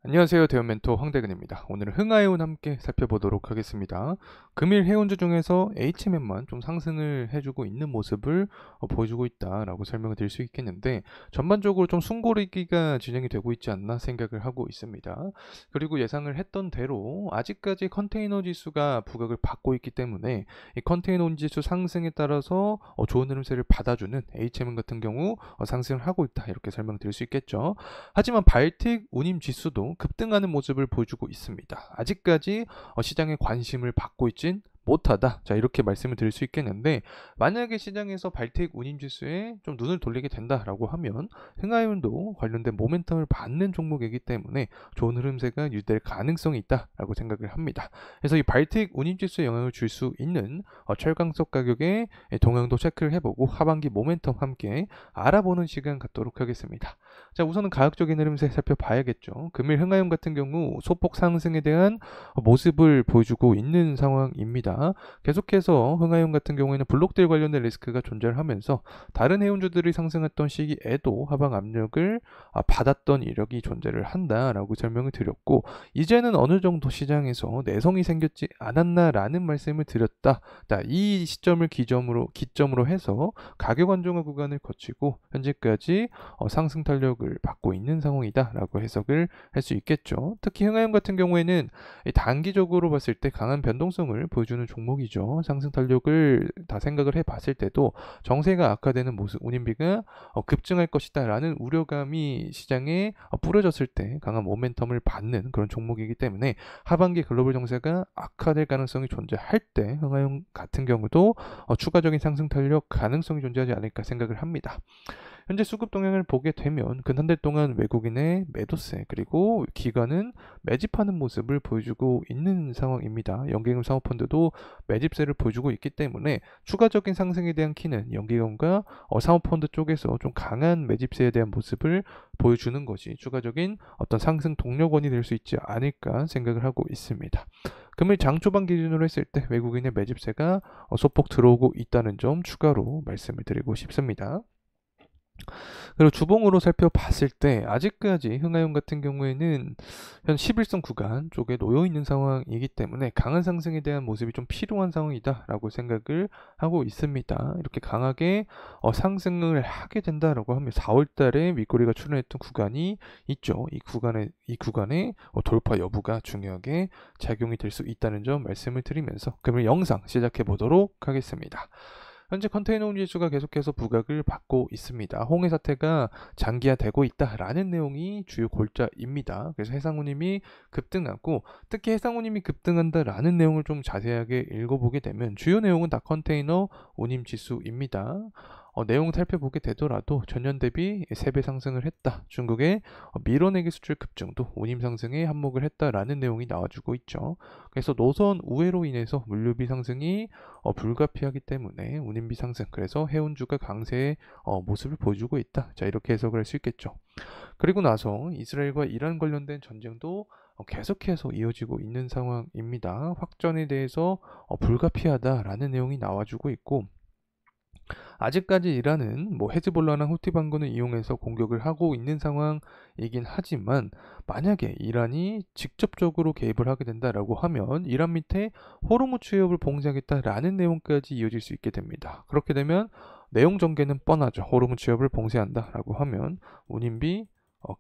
안녕하세요. 대원 멘토 황대근입니다. 오늘은 흥하해운 함께 살펴보도록 하겠습니다. 금일 해운주 중에서 HMM만 좀 상승을 해주고 있는 모습을 보여주고 있다라고 설명을 드릴 수 있겠는데, 전반적으로 좀 숨고르기가 진행이 되고 있지 않나 생각을 하고 있습니다. 그리고 예상을 했던 대로 아직까지 컨테이너 지수가 부각을 받고 있기 때문에 이 컨테이너 지수 상승에 따라서 좋은 흐름세를 받아주는 HMM 같은 경우 상승을 하고 있다, 이렇게 설명드릴 수 있겠죠. 하지만 발틱 운임 지수도 급등하는 모습을 보여주고 있습니다. 아직까지 시장의 관심을 받고 있진 못하다. 자, 이렇게 말씀을 드릴 수 있겠는데, 만약에 시장에서 발틱 운임 지수에 좀 눈을 돌리게 된다라고 하면 흥하이온도 관련된 모멘텀을 받는 종목이기 때문에 좋은 흐름세가 유지될 가능성이 있다라고 생각을 합니다. 그래서 이 발틱 운임 지수에 영향을 줄 수 있는 철강석 가격의 동향도 체크를 해보고 하반기 모멘텀 함께 알아보는 시간 갖도록 하겠습니다. 자, 우선은 가격적인 흐름세 살펴봐야겠죠. 금일 흥하용 같은 경우 소폭 상승에 대한 모습을 보여주고 있는 상황입니다. 계속해서 흥하용 같은 경우에는 블록들 관련된 리스크가 존재를 하면서 다른 해운주들이 상승했던 시기에도 하방 압력을 받았던 이력이 존재를 한다라고 설명을 드렸고, 이제는 어느 정도 시장에서 내성이 생겼지 않았나라는 말씀을 드렸다. 자, 이 시점을 기점으로 해서 가격 안정화 구간을 거치고 현재까지 상승 탄력을 받고 있는 상황이다라고 해석을 할 수 있겠죠. 특히 흥하용 같은 경우에는 단기적으로 봤을 때 강한 변동성을 보여주는 종목이죠. 상승 탄력을 다 생각을 해봤을 때도 정세가 악화되는 모습, 운임비가 급증할 것이다라는 우려감이 시장에 뿌려졌을 때 강한 모멘텀을 받는 그런 종목이기 때문에 하반기 글로벌 정세가 악화될 가능성이 존재할 때 흥하용 같은 경우도 추가적인 상승 탄력 가능성이 존재하지 않을까 생각을 합니다. 현재 수급 동향을 보게 되면 근 한 달 동안 외국인의 매도세 그리고 기관은 매집하는 모습을 보여주고 있는 상황입니다. 연기금 사모펀드도 매집세를 보여주고 있기 때문에 추가적인 상승에 대한 키는 연기금과 사모펀드 쪽에서 좀 강한 매집세에 대한 모습을 보여주는 것이 추가적인 어떤 상승 동력원이 될 수 있지 않을까 생각을 하고 있습니다. 금일 장 초반 기준으로 했을 때 외국인의 매집세가 소폭 들어오고 있다는 점 추가로 말씀을 드리고 싶습니다. 그리고 주봉으로 살펴봤을 때 아직까지 흥하용 같은 경우에는 현 11선 구간 쪽에 놓여 있는 상황이기 때문에 강한 상승에 대한 모습이 좀 필요한 상황이다라고 생각을 하고 있습니다. 이렇게 강하게 상승을 하게 된다라고 하면 4월 달에 윗꼬리가 출현했던 구간이 있죠. 이 구간에 돌파 여부가 중요하게 작용이 될 수 있다는 점 말씀을 드리면서 그러면 영상 시작해 보도록 하겠습니다. 현재 컨테이너 지수가 계속해서 부각을 받고 있습니다. 홍해 사태가 장기화되고 있다라는 내용이 주요 골자입니다. 그래서 해상운임이 급등하고, 특히 해상운임이 급등한다라는 내용을 좀 자세하게 읽어보게 되면 주요 내용은 다 컨테이너 운임 지수입니다. 내용 살펴보게 되더라도 전년 대비 3배 상승을 했다. 중국의 밀어내기 수출 급증도 운임 상승에 한몫을 했다라는 내용이 나와주고 있죠. 그래서 노선 우회로 인해서 물류비 상승이 불가피하기 때문에 운임비 상승, 그래서 해운주가 강세의 모습을 보여주고 있다. 자, 이렇게 해석을 할 수 있겠죠. 그리고 나서 이스라엘과 이란 관련된 전쟁도 계속해서 이어지고 있는 상황입니다. 확전에 대해서 불가피하다라는 내용이 나와주고 있고, 아직까지 이란은 헤즈볼라나 후티 반군을 이용해서 공격을 하고 있는 상황이긴 하지만, 만약에 이란이 직접적으로 개입을 하게 된다라고 하면 이란 밑에 호르무즈 해협을 봉쇄하겠다라는 내용까지 이어질 수 있게 됩니다. 그렇게 되면 내용 전개는 뻔하죠. 호르무즈 해협을 봉쇄한다라고 하면 운임비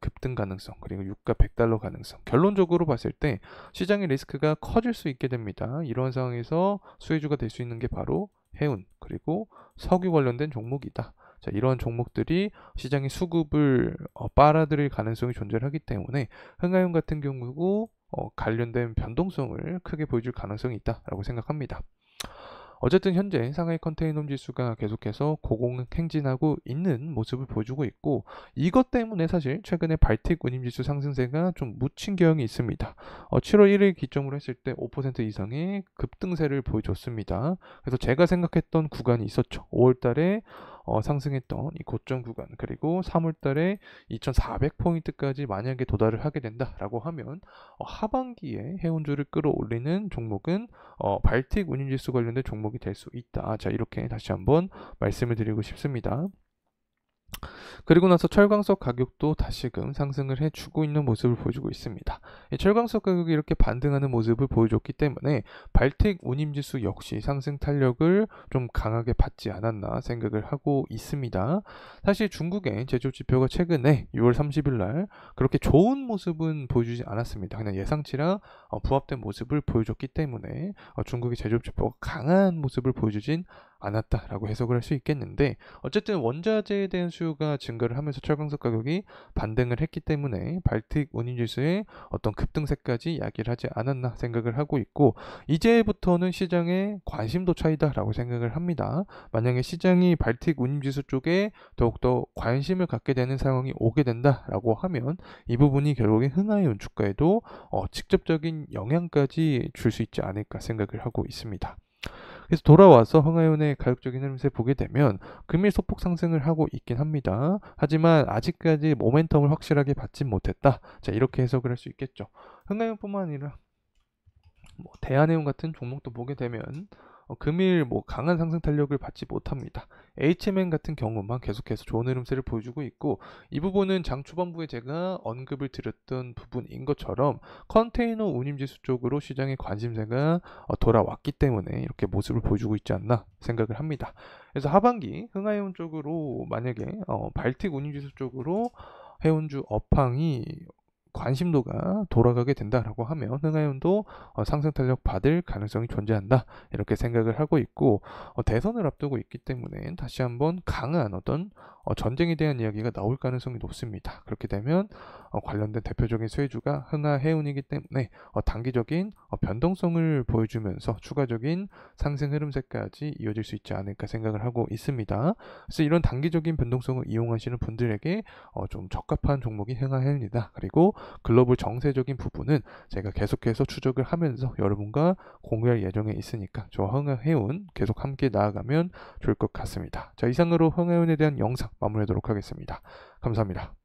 급등 가능성, 그리고 유가 $100 가능성, 결론적으로 봤을 때 시장의 리스크가 커질 수 있게 됩니다. 이러한 상황에서 수혜주가 될 수 있는 게 바로 해운 그리고 석유 관련된 종목이다. 자, 이러한 종목들이 시장의 수급을 빨아들일 가능성이 존재하기 때문에 흥하용 같은 경우고 관련된 변동성을 크게 보여줄 가능성이 있다라고 생각합니다. 어쨌든 현재 상하이 컨테이너 지수가 계속해서 고공행진하고 있는 모습을 보여주고 있고, 이것 때문에 사실 최근에 발틱 운임지수 상승세가 좀 묻힌 경향이 있습니다. 7월 1일 기점으로 했을 때 5% 이상의 급등세를 보여줬습니다. 그래서 제가 생각했던 구간이 있었죠. 5월 달에 상승했던 이 고점 구간, 그리고 3월 달에 2400포인트까지 만약에 도달을 하게 된다라고 하면 하반기에 해운주를 끌어올리는 종목은 발틱 운임지수 관련된 종목이 될 수 있다. 자, 이렇게 다시 한번 말씀을 드리고 싶습니다. 그리고 나서 철광석 가격도 다시금 상승을 해주고 있는 모습을 보여주고 있습니다. 이 철광석 가격이 이렇게 반등하는 모습을 보여줬기 때문에 발틱 운임지수 역시 상승 탄력을 좀 강하게 받지 않았나 생각을 하고 있습니다. 사실 중국의 제조업 지표가 최근에 6월 30일 날 그렇게 좋은 모습은 보여주지 않았습니다. 그냥 예상치랑 부합된 모습을 보여줬기 때문에 중국의 제조업 지표가 강한 모습을 보여주진 않았다라고 해석을 할 수 있겠는데, 어쨌든 원자재에 대한 수요가 증가를 하면서 철강석 가격이 반등을 했기 때문에 발틱 운임지수의 어떤 급등세까지 야기를 하지 않았나 생각을 하고 있고, 이제부터는 시장의 관심도 차이다라고 생각을 합니다. 만약에 시장이 발틱 운임지수 쪽에 더욱더 관심을 갖게 되는 상황이 오게 된다라고 하면 이 부분이 결국에 흥하이온 주가에도 직접적인 영향까지 줄 수 있지 않을까 생각을 하고 있습니다. 그래서 돌아와서 흥하이온의 가격적인 흐름을 보게 되면 금일 소폭 상승을 하고 있긴 합니다. 하지만 아직까지 모멘텀을 확실하게 받지 못했다. 자, 이렇게 해석을 할 수 있겠죠. 흥하이온뿐만 아니라 대한해운 같은 종목도 보게 되면 금일 강한 상승 탄력을 받지 못합니다. HMN 같은 경우만 계속해서 좋은 흐름세를 보여주고 있고, 이 부분은 장 초반부에 제가 언급을 드렸던 부분인 것처럼 컨테이너 운임지수 쪽으로 시장의 관심세가 돌아왔기 때문에 이렇게 모습을 보여주고 있지 않나 생각을 합니다. 그래서 하반기 흥하해운 쪽으로 만약에 발틱 운임지수 쪽으로 해운주 업황이 관심도가 돌아가게 된다라고 하면 흥하이온도 상승 탄력 받을 가능성이 존재한다, 이렇게 생각을 하고 있고, 대선을 앞두고 있기 때문에 다시 한번 강한 어떤 전쟁에 대한 이야기가 나올 가능성이 높습니다. 그렇게 되면 관련된 대표적인 수혜주가 흥하해운이기 때문에 단기적인 변동성을 보여주면서 추가적인 상승 흐름세까지 이어질 수 있지 않을까 생각을 하고 있습니다. 그래서 이런 단기적인 변동성을 이용하시는 분들에게 좀 적합한 종목이 흥하해운이다. 그리고 글로벌 정세적인 부분은 제가 계속해서 추적을 하면서 여러분과 공유할 예정에 있으니까 저와 흥하해운 계속 함께 나아가면 좋을 것 같습니다. 자, 이상으로 흥하해운에 대한 영상 마무리하도록 하겠습니다. 감사합니다.